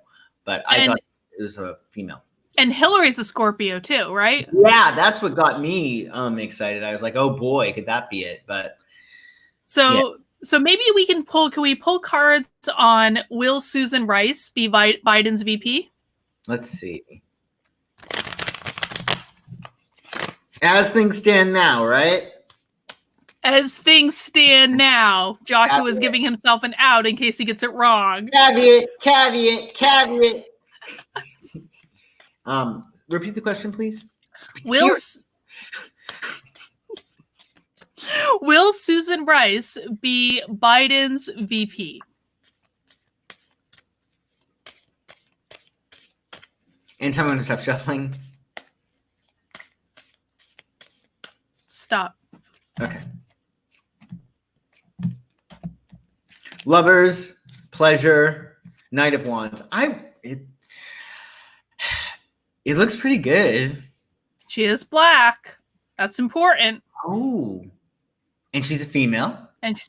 But I thought it was a female. And Hillary's a Scorpio too, right? Yeah, that's what got me excited. I was like, oh boy, could that be it? But So maybe can we pull cards on will Susan Rice be Biden's VP? Let's see. As things stand now, right? As things stand now, Joshua is giving himself an out in case he gets it wrong. Caveat. Repeat the question, please. Will Susan Rice be Biden's VP? And tell me when to stop shuffling. Stop. Okay. Lovers, pleasure, Knight of Wands. It looks pretty good. She is black. That's important. Oh. And she's a female. This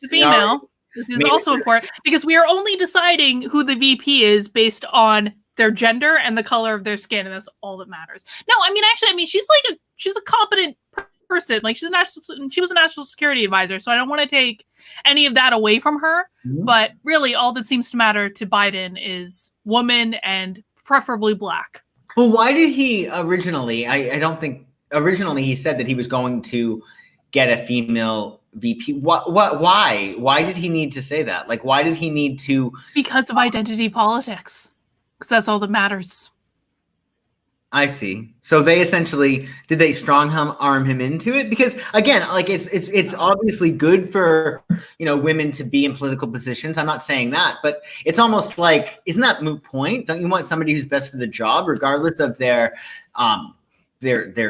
is also important because we are only deciding who the VP is based on their gender and the color of their skin, and that's all that matters. No, I mean, she's a competent person. Like she was a national security advisor, so I don't want to take any of that away from her. Mm-hmm. But really, all that seems to matter to Biden is woman and preferably black. Well, why did he originally? I don't think originally he said that he was going to get a female VP. Why? Why did he need to say that? Like, why did he need to? Because of identity politics. Because that's all that matters. I see. So they essentially did they strong arm him into it? Because again, like it's obviously good for women to be in political positions. I'm not saying that, but it's almost like isn't that moot point? Don't you want somebody who's best for the job, regardless of their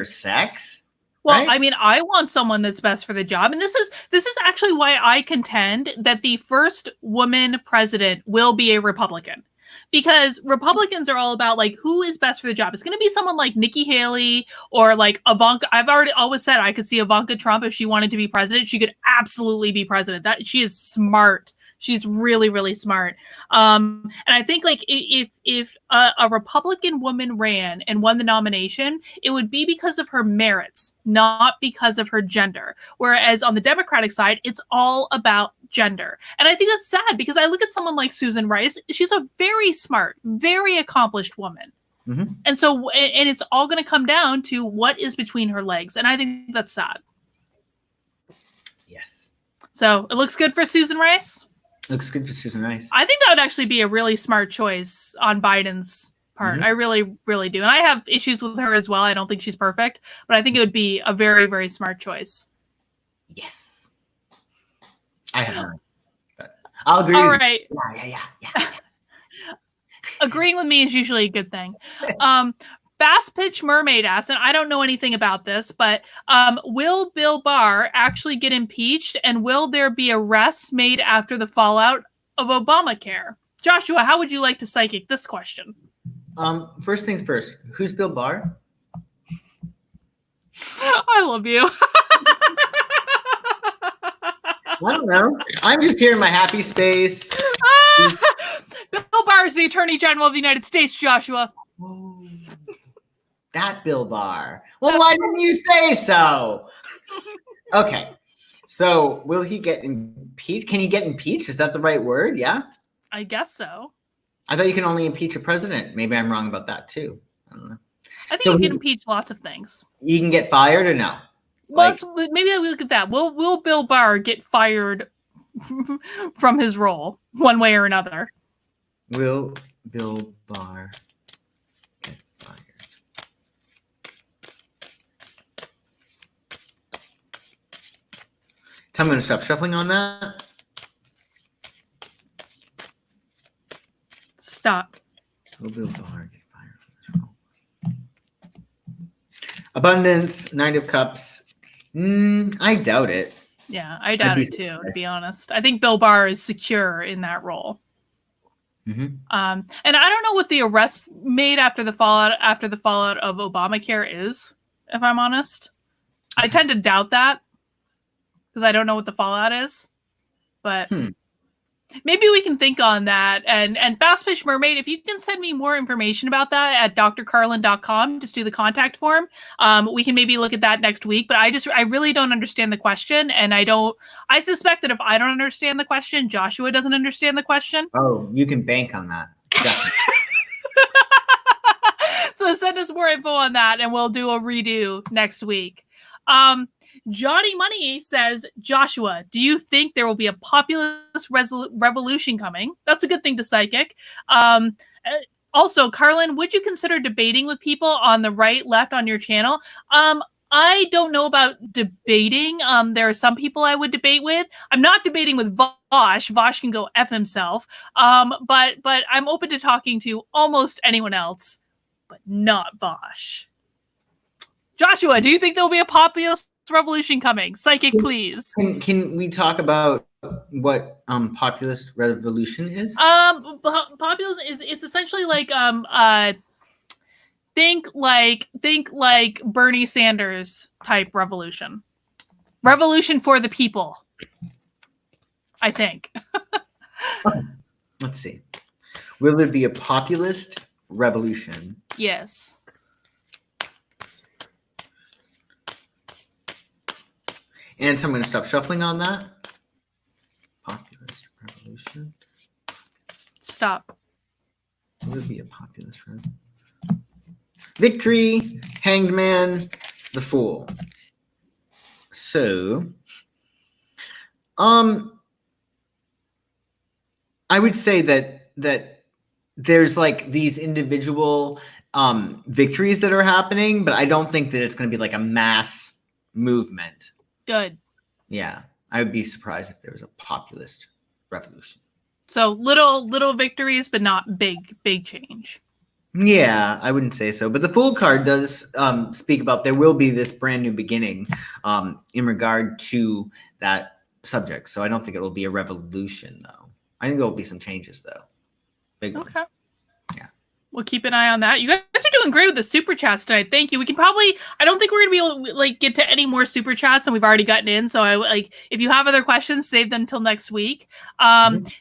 sex? Well, Right? I mean, I want someone that's best for the job, and this is actually why I contend that the first woman president will be a Republican. Because Republicans are all about like who is best for the job. It's going to be someone like Nikki Haley or like Ivanka. I've always said I could see Ivanka Trump if she wanted to be president. She could absolutely be president. That she is smart. She's really, really smart. And I think like if a Republican woman ran and won the nomination, it would be because of her merits, not because of her gender. Whereas on the Democratic side, it's all about gender. And I think that's sad because I look at someone like Susan Rice. She's a very smart, very accomplished woman. Mm-hmm. And so, and it's all going to come down to what is between her legs. And I think that's sad. Yes. So it looks good for Susan Rice. Looks good for Susan Rice. I think that would actually be a really smart choice on Biden's part. Mm-hmm. I really, really do. And I have issues with her as well. I don't think she's perfect, but I think it would be a very, very smart choice. Yes. I have not. But I'll agree. All right. Yeah. Agreeing with me is usually a good thing. Bass Pitch Mermaid asked, and I don't know anything about this, but will Bill Barr actually get impeached, and will there be arrests made after the fallout of Obamacare? Joshua, how would you like to psychic this question? First things first, who's Bill Barr? I love you. I don't know. I'm just here in my happy space. Bill Barr is the Attorney General of the United States, Joshua. Oh. That Bill Barr. Well, why didn't you say so? Okay. So will he get impeached? Can he get impeached? Is that the right word? Yeah? I guess so. I thought you can only impeach a president. Maybe I'm wrong about that too. I don't know. I think you can impeach lots of things. He can get fired or no? Well, maybe we look at that. Will Bill Barr get fired from his role one way or another? Will Bill Barr get fired? So I'm going to stop shuffling on that. Stop. Will Bill Barr get fired from his role? Abundance, Knight of Cups. I doubt it. Yeah, I doubt it too, to be honest. I think Bill Barr is secure in that role. Mm-hmm. And I don't know what the arrest made after the fallout of Obamacare is, if I'm honest. I tend to doubt that because I don't know what the fallout is. But maybe we can think on that. And Fast Fish Mermaid, if you can send me more information about that at drcarlin.com, just do the contact form. We can maybe look at that next week. But I really don't understand the question. And I suspect that if I don't understand the question, Joshua doesn't understand the question. Oh, you can bank on that. So send us more info on that and we'll do a redo next week. Johnny Money says, Joshua, do you think there will be a populist revolution coming? That's a good thing to psychic. Also, Carlin, would you consider debating with people on the right, left on your channel? I don't know about debating. There are some people I would debate with. I'm not debating with Vosh. Vosh can go F himself. But I'm open to talking to almost anyone else, but not Vosh. Joshua, do you think there will be a populist revolution coming? Psychic, please. Can we talk about what populist revolution is? Populist it's essentially like think like Bernie Sanders type revolution. Revolution for the people. I think. Let's see. Will there be a populist revolution? Yes. And so I'm going to stop shuffling on that. Populist revolution. Stop. Will there be a populist revolution? Victory, Hanged Man, the Fool. So, I would say that there's like these individual victories that are happening, but I don't think that it's going to be like a mass movement. Good. Yeah, I would be surprised if there was a populist revolution. So little victories, but not big change. Yeah, I wouldn't say so. But the Fool card does speak about there will be this brand new beginning in regard to that subject. So I don't think it will be a revolution, though. I think there will be some changes, though. Big ones. Okay. Yeah. We'll keep an eye on that. You guys are doing great with the super chats tonight. Thank you. We can probably, I don't think we're gonna be able to like get to any more super chats than we've already gotten in. So I like, if you have other questions, save them till next week.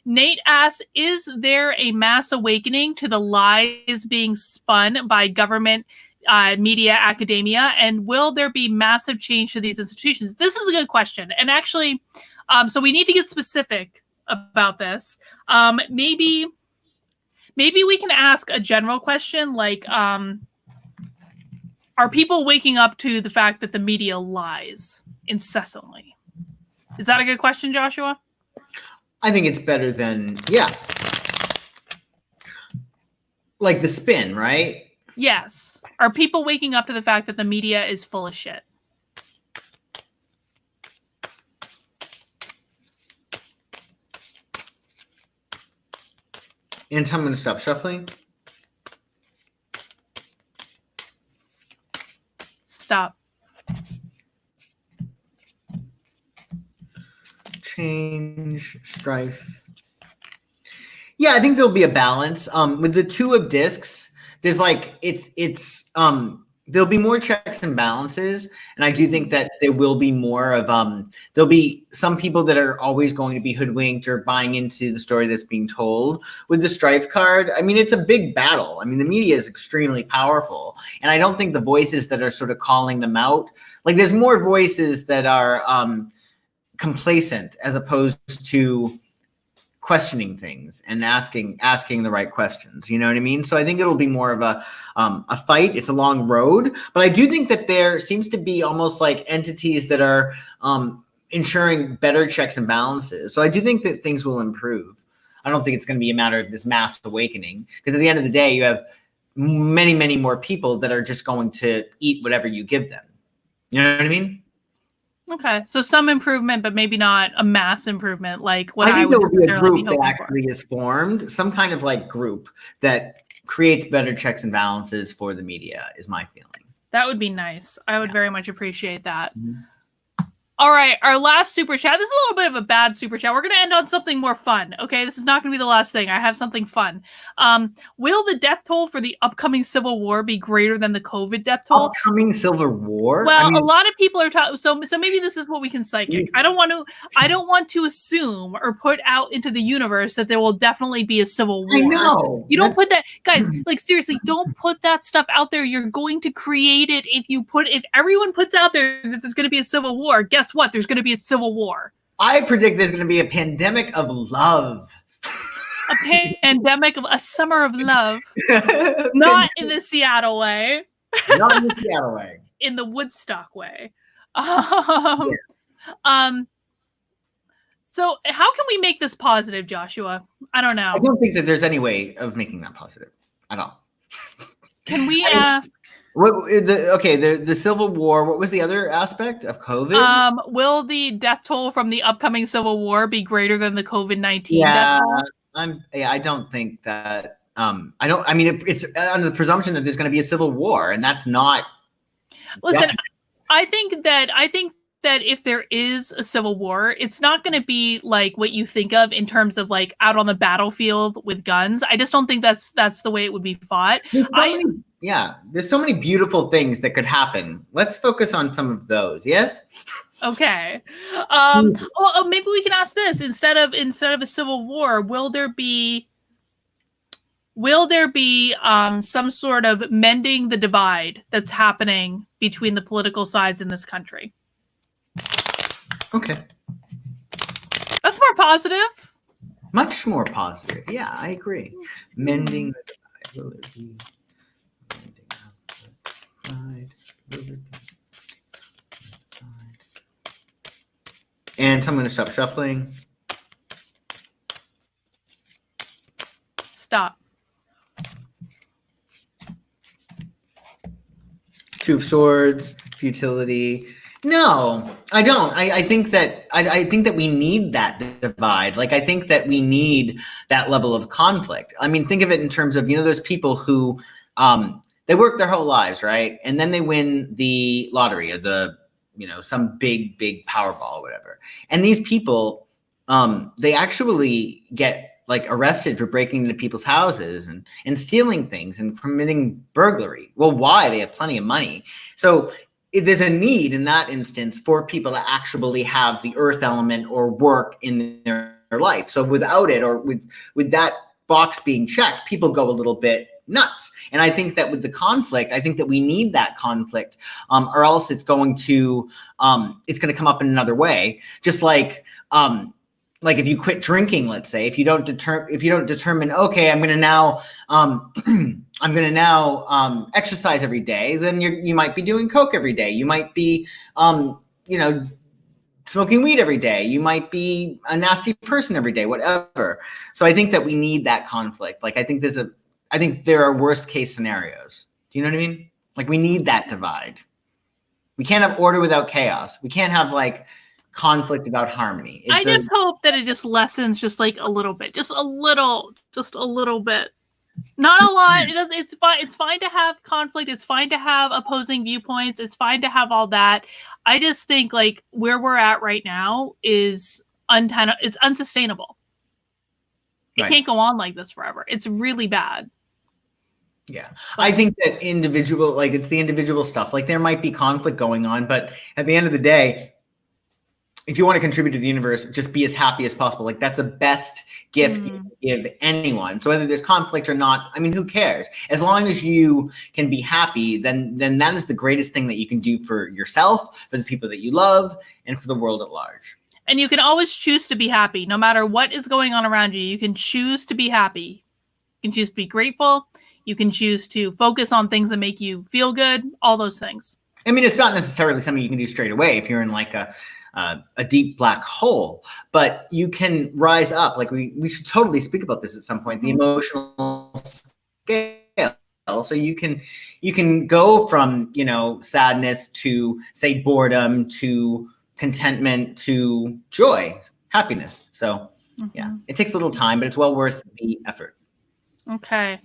Nate asks, is there a mass awakening to the lies being spun by government, media, academia, and will there be massive change to these institutions? This is a good question, and actually, so we need to get specific about this. Maybe we can ask a general question like, are people waking up to the fact that the media lies incessantly? Is that a good question, Joshua? I think it's better than, yeah. Like the spin, right? Yes. Are people waking up to the fact that the media is full of shit? And I'm going to stop shuffling. Stop. Change, strife. Yeah, I think there'll be a balance. With the two of discs, there's like there'll be more checks and balances, and I do think that there will be more of there'll be some people that are always going to be hoodwinked or buying into the story that's being told. With the strife card, I mean, it's a big battle. I mean, the media is extremely powerful, and I don't think the voices that are sort of calling them out, like there's more voices that are complacent as opposed to questioning things and asking the right questions. You know what I mean? So I think it'll be more of a fight. It's a long road, but I do think that there seems to be almost like entities that are ensuring better checks and balances. So I do think that things will improve. I don't think it's going to be a matter of this mass awakening, because at the end of the day, you have many, many more people that are just going to eat whatever you give them. You know what I mean? Okay, so some improvement, but maybe not a mass improvement like what I think would there will be a necessarily group be that hoping actually for. is formed, some kind of like group that creates better checks and balances for the media, is my feeling. That would be nice. I would very much appreciate that. All right, our last super chat. This is a little bit of a bad super chat. We're going to end on something more fun. Okay, this is not going to be the last thing. I have something fun. Will the death toll for the upcoming Civil War be greater than the COVID death toll? Upcoming Civil War? Well, I mean, a lot of people are talking. So maybe this is what we can psychic. I don't want to assume or put out into the universe that there will definitely be a Civil War. I know. You don't put that, guys. Like seriously, don't put that stuff out there. You're going to create it if everyone puts out there that there's going to be a Civil War. Guess what? There's going to be a Civil War. I predict there's going to be a pandemic of love. A pandemic of a summer of love. Not in the Seattle way. Not in the Seattle way. In the Woodstock way. So how can we make this positive, Joshua? I don't know. I don't think that there's any way of making that positive at all. Can we ask? The Civil War. What was the other aspect of COVID? Will the death toll from the upcoming Civil War be greater than the COVID-19 death toll? I don't think that. I mean, it's under the presumption that there's going to be a civil war, and that's not. Listen, I think that if there is a civil war, it's not going to be like what you think of in terms of like out on the battlefield with guns. I just don't think that's the way it would be fought. There's so many beautiful things that could happen. Let's focus on some of those. Yes. Okay. Maybe we can ask this instead of a civil war. Will there be some sort of mending the divide that's happening between the political sides in this country? Okay. That's more positive. Much more positive. Yeah, I agree. Mending the divide. Will there be mending the divide? Will there be? And so I'm going to stop shuffling. Stop. Two of Swords, futility. No, I don't. I think that I think that we need that divide. Like I think that we need that level of conflict. I mean, think of it in terms of those people who they work their whole lives, right, and then they win the lottery or the some big Powerball or whatever, and these people they actually get like arrested for breaking into people's houses and stealing things and committing burglary. Well, why? They have plenty of money. So there's a need in that instance for people to actually have the earth element or work in their life. So without it, or with that box being checked, people go a little bit nuts. And I think that with the conflict, I think that we need that conflict, or else it's going to come up in another way. Just like if you quit drinking, let's say, if you don't determine, okay, I'm going to now exercise every day, then you might be doing coke every day. You might be, smoking weed every day. You might be a nasty person every day, whatever. So I think that we need that conflict. Like, I think there are worst case scenarios. Do you know what I mean? Like, we need that divide. We can't have order without chaos. We can't have like conflict without harmony. I just hope that it just lessens just like a little bit, just a little bit. Not a lot. It's fine. It's fine to have conflict. It's fine to have opposing viewpoints. It's fine to have all that. I just think like where we're at right now is it's unsustainable. It can't go on like this forever. It's really bad. Yeah. I think that it's the individual stuff. Like there might be conflict going on, but at the end of the day, if you want to contribute to the universe, just be as happy as possible. Like that's the best gift you can give anyone. So whether there's conflict or not, I mean, who cares? As long as you can be happy, then that is the greatest thing that you can do for yourself, for the people that you love, and for the world at large. And you can always choose to be happy. No matter what is going on around you, you can choose to be happy. You can choose to be grateful. You can choose to focus on things that make you feel good, all those things. I mean, it's not necessarily something you can do straight away if you're in like a deep black hole, but you can rise up. Like we should totally speak about this at some point, the emotional scale. So you can go from, sadness to say boredom to contentment to joy, happiness. So yeah, it takes a little time, but it's well worth the effort. Okay.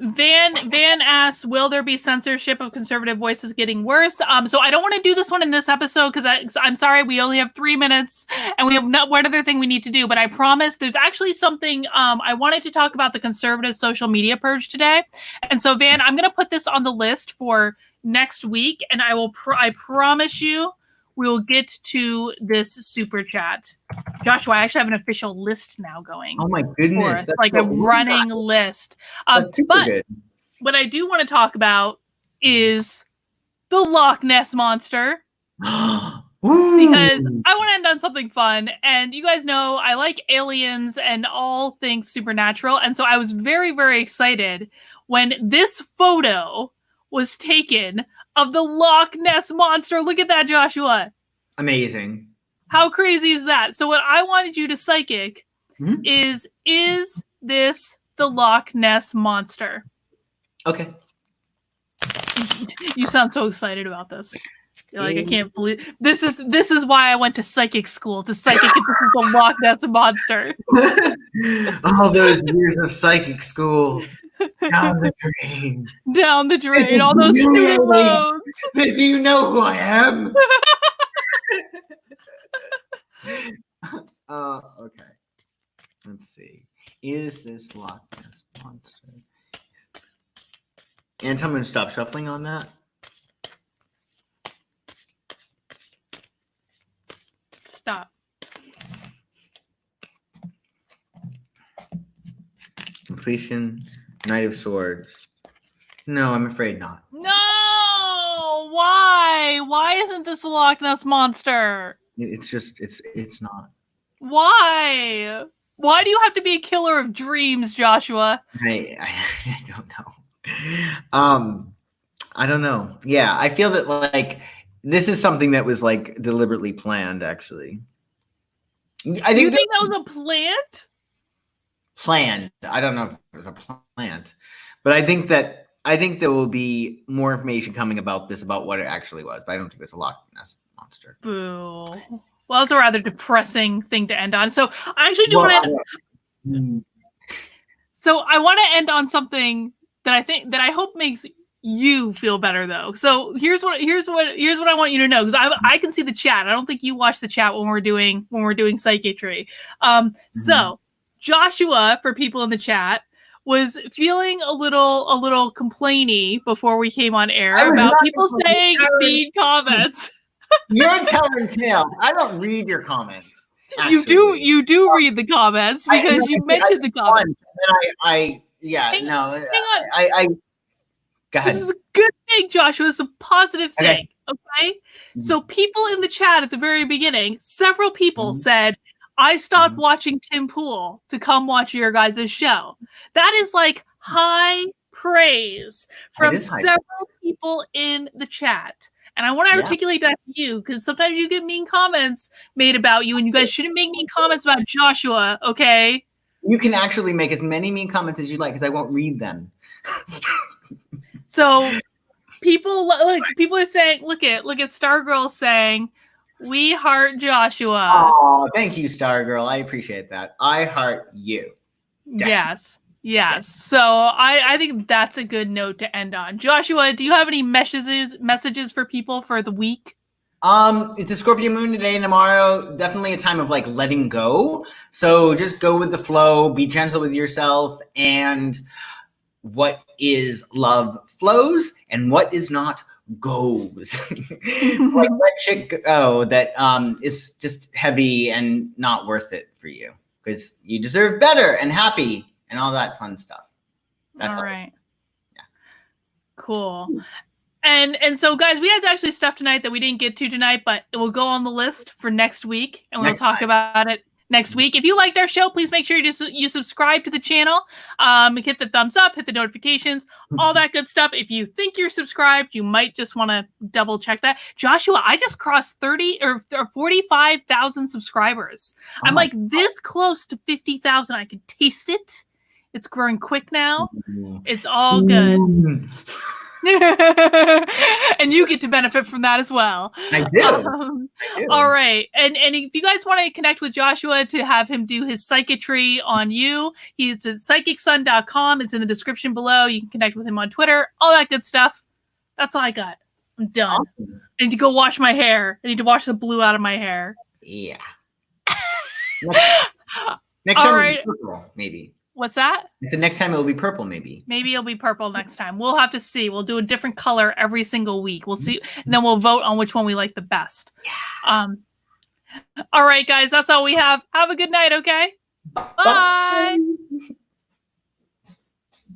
Van asks, will there be censorship of conservative voices getting worse? So I don't want to do this one in this episode because I'm sorry, we only have 3 minutes and we have one other thing we need to do, but I promise there's actually something I wanted to talk about the conservative social media purge today. And so Van, I'm going to put this on the list for next week and I promise you we will get to this super chat. Joshua, I actually have an official list now going. Oh my goodness. That's like a running list. But good. What I do want to talk about is the Loch Ness Monster. Because I want to end on something fun. And you guys know I like aliens and all things supernatural. And so I was very, very excited when this photo was taken of the Loch Ness Monster. Look at that, Joshua. Amazing. How crazy is that? So what I wanted you to psychic is this the Loch Ness Monster? Okay. You sound so excited about this. You're like, I can't believe this is why I went to psychic school, to psychic if this is the Loch Ness Monster. All those years of psychic school. Down the drain. Down the drain. All those student loans. Do you know who I am? Okay. Let's see. Is this Loch Ness Monster? And tell me to stop shuffling on that. Stop. Completion. Knight of Swords. No, I'm afraid not. No! Why? Why isn't this a Loch Ness Monster? It's just, it's not. Why? Why do you have to be a killer of dreams, Joshua? I don't know. I don't know. Yeah, I feel that like this is something that was like deliberately planned, actually. I think you think that was a plant? Planned. I don't know if it was a plant, but I think that I think there will be more information coming about this, about what it actually was, but I don't think it's a Loch Ness monster. Boo. Well, it's a rather depressing thing to end on. So I actually do want to. So I want to end on something that I hope makes you feel better, though. So here's what I want you to know, because I can see the chat. I don't think you watch the chat when we're doing psychiatry. So Joshua, for people in the chat, was feeling a little complainy before we came on air about people saying mean comments. You're telling tale. I don't read your comments. Actually. You do read the comments, because you mentioned the comments. Hang on. Go ahead. This is a good thing, Joshua. It's a positive thing. Okay? So people in the chat at the very beginning, several people said, I stopped watching Tim Pool to come watch your guys' show. That is like high praise from several people in the chat. And I want to articulate that to you, because sometimes you get mean comments made about you, and you guys shouldn't make mean comments about Joshua, okay? You can actually make as many mean comments as you like, because I won't read them. So people are saying, look at Stargirl saying, we heart Joshua. Oh, thank you, Stargirl. I appreciate that. I heart you. Definitely. Yes. So I think that's a good note to end on. Joshua, do you have any messages for people for the week? It's a Scorpio moon today and tomorrow. Definitely a time of like letting go. So just go with the flow, be gentle with yourself, and what is love flows and what is not goes. Like, let shit go that is just heavy and not worth it for you, because you deserve better and happy and all that fun stuff. That's all right. Yeah. Cool. And so, guys, we had actually stuff tonight that we didn't get to tonight, but it will go on the list for next week, and we'll talk about it next week. If you liked our show, please make sure you subscribe to the channel. Hit the thumbs up, hit the notifications, all that good stuff. If you think you're subscribed, you might just want to double check that. Joshua, I just crossed 30 or 45,000 subscribers. I'm like this close to 50,000. I can taste it. It's growing quick now. It's all good. And you get to benefit from that as well. I do. All right. And if you guys want to connect with Joshua to have him do his psychiatry on you, he's at psychicsun.com. It's in the description below. You can connect with him on Twitter, all that good stuff. That's all I got. I'm done. Awesome. I need to go wash my hair. I need to wash the blue out of my hair. Yeah. Next time, right. Purple, maybe. What's that? I said next time it'll be purple, maybe. Maybe it'll be purple next time. We'll have to see. We'll do a different color every single week. We'll see, and then we'll vote on which one we like the best. Yeah. All right, guys, that's all we have. Have a good night, okay? Bye. Bye.